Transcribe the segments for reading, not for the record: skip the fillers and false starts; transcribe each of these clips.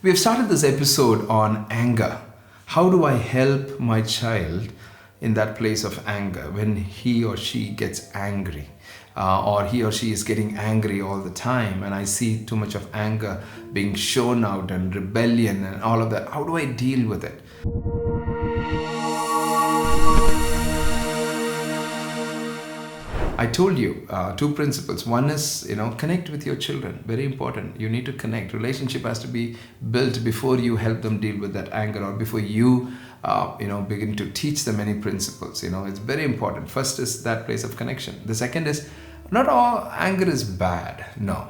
We have started this episode on anger. How do I help my child in that place of anger when he or she gets angry? Or he or she is getting angry all the time, and I see too much of anger being shown out and rebellion and all of that. How do I deal with it? I told you two principles. One is, connect with your children. Very important. You need to connect. Relationship has to be built before you help them deal with that anger, or before you, begin to teach them any principles. It's very important. First is that place of connection. The second is, not all anger is bad. No.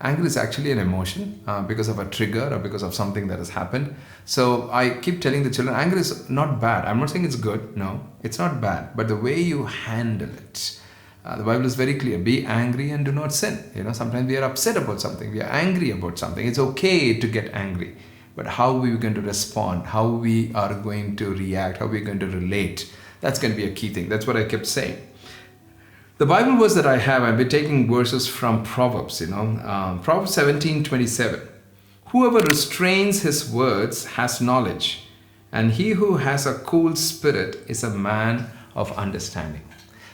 Anger is actually an emotion because of a trigger or because of something that has happened. So I keep telling the children, anger is not bad. I'm not saying it's good. No, it's not bad. But the way you handle it, the Bible is very clear. Be angry and do not sin. Sometimes we are upset about something. We are angry about something. It's okay to get angry. But how are we going to respond? How we are going to react? How are we going to relate? That's going to be a key thing. That's what I kept saying. The Bible verse that I've been taking verses from Proverbs, Proverbs 17:27. Whoever restrains his words has knowledge, and he who has a cool spirit is a man of understanding.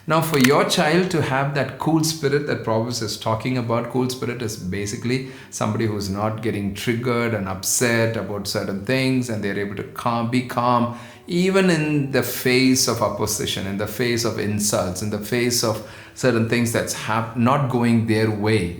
Now, for your child to have that cool spirit that Proverbs is talking about, cool spirit is basically somebody who's not getting triggered and upset about certain things, and they're able to be calm, even in the face of opposition, in the face of insults, in the face of certain things that's not going their way.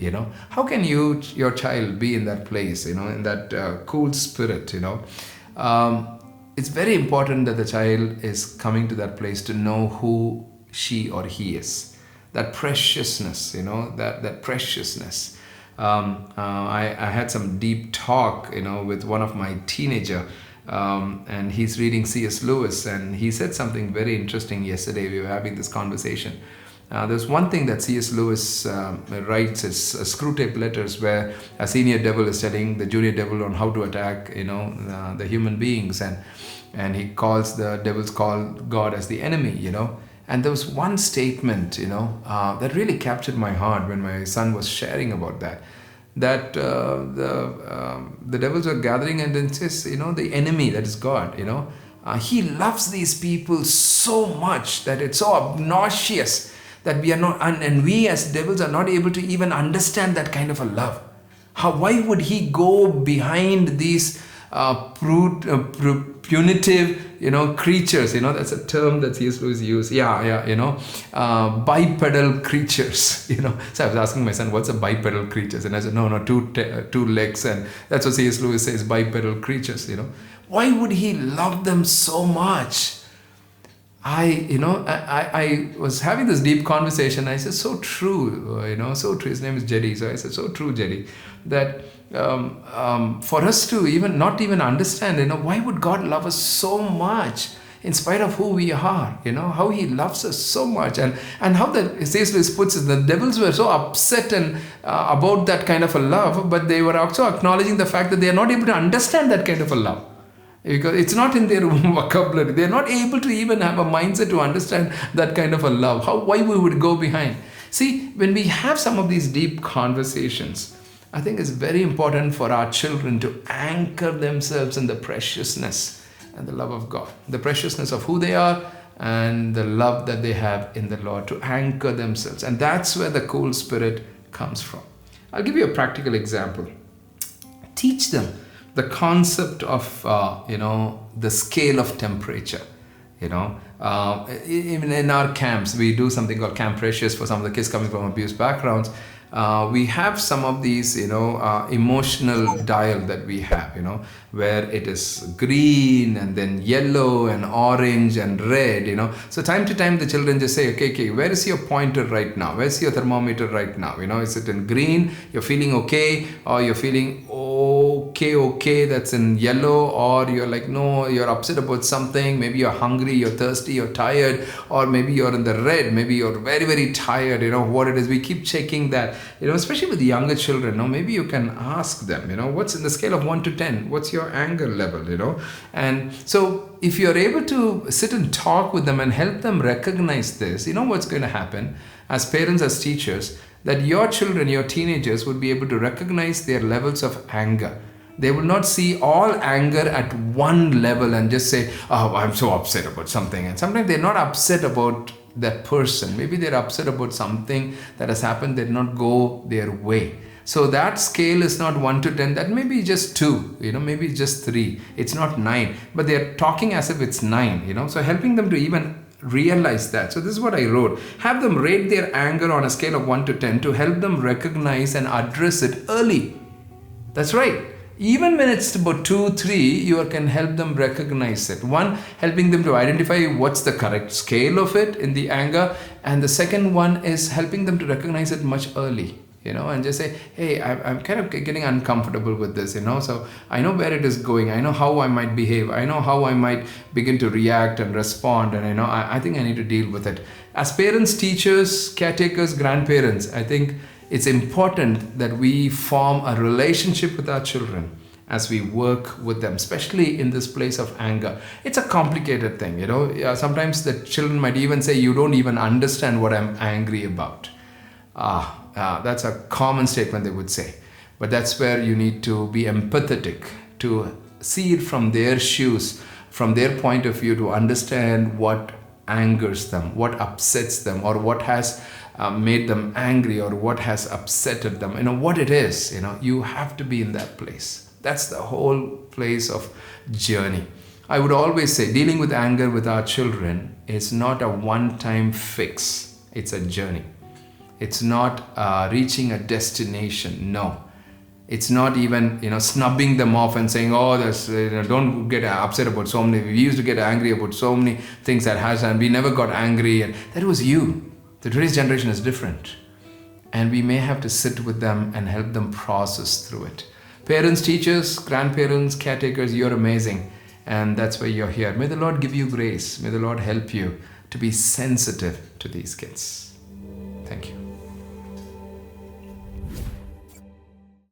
How can your child be in that place, in that cool spirit? It's very important that the child is coming to that place to know who she or he is. That preciousness, that preciousness. I had some deep talk, with one of my teenager, and he's reading C.S. Lewis, and he said something very interesting yesterday. We were having this conversation. There's one thing that C.S. Lewis writes is Screwtape Letters, where a senior devil is telling the junior devil on how to attack, the human beings, and he calls the devil's call God as the enemy, And there was one statement, that really captured my heart when my son was sharing about that. That the devils were gathering, and then says, the enemy, that is God, he loves these people so much that it's so obnoxious that we are not, and we as devils are not able to even understand that kind of a love. Why would he go behind these punitive, creatures, that's a term that C.S. Lewis used. Bipedal creatures, So I was asking my son, what's a bipedal creatures? And I said, no, two legs. And that's what C.S. Lewis says, bipedal creatures, Why would he love them so much? I was having this deep conversation. I said, so true, so true. His name is Jeddy. So I said, so true, Jeddy, that for us to not even understand, why would God love us so much in spite of who we are, how he loves us so much. And how the C.S. Lewis puts it, the devils were so upset and about that kind of a love, but they were also acknowledging the fact that they are not able to understand that kind of a love. Because it's not in their vocabulary. They're not able to even have a mindset to understand that kind of a love. Why we would go behind. See, when we have some of these deep conversations, I think it's very important for our children to anchor themselves in the preciousness and the love of God. The preciousness of who they are and the love that they have in the Lord, to anchor themselves. And that's where the cool spirit comes from. I'll give you a practical example. Teach them the concept of, the scale of temperature. Even in our camps, we do something called Camp Precious for some of the kids coming from abused backgrounds. We have some of these, emotional dial that we have, where it is green and then yellow and orange and red, So time to time, the children just say, okay, where is your pointer right now? Where's your thermometer right now? Is it in green? You're feeling okay? Or you're feeling okay, that's in yellow? Or you're like, no, you're upset about something. Maybe you're hungry, you're thirsty, you're tired. Or maybe you're in the red. Maybe you're very, very tired, what it is. We keep checking that. Especially with the younger children, maybe you can ask them, what's in the scale of 1 to 10? What's your anger level, And so if you're able to sit and talk with them and help them recognize this, what's going to happen as parents, as teachers, that your children, your teenagers would be able to recognize their levels of anger. They will not see all anger at one level and just say, oh, I'm so upset about something. And sometimes they're not upset about that person. Maybe they're upset about something that has happened, they did not go their way. So that scale is not 1 to 10, that may be just 2, maybe just 3. It's not 9, but they're talking as if it's 9, So helping them to even realize that. So this is what I wrote. Have them rate their anger on a scale of 1 to 10 to help them recognize and address it early. That's right. Even when it's about 2, 3, you can help them recognize it. One, helping them to identify what's the correct scale of it in the anger. And the second one is helping them to recognize it much early. And just say, hey, I'm kind of getting uncomfortable with this, so I know where it is going. I know how I might behave. I know how I might begin to react and respond. And I think I need to deal with it. As parents, teachers, caretakers, grandparents, I think it's important that we form a relationship with our children as we work with them, especially in this place of anger. It's a complicated thing, Sometimes the children might even say, you don't even understand what I'm angry about. That's a common statement they would say. But that's where you need to be empathetic, to see it from their shoes, from their point of view, to understand what angers them, what upsets them, or what has made them angry, or what has upsetted them. What it is, you have to be in that place. That's the whole place of journey. I would always say dealing with anger with our children is not a one-time fix. It's a journey. It's not reaching a destination. No. It's not even, snubbing them off and saying, oh, that's, don't get upset about so many. We used to get angry about so many things that has, and we never got angry. And that was you. Today's generation is different. And we may have to sit with them and help them process through it. Parents, teachers, grandparents, caretakers, you're amazing. And that's why you're here. May the Lord give you grace. May the Lord help you to be sensitive to these kids. Thank you.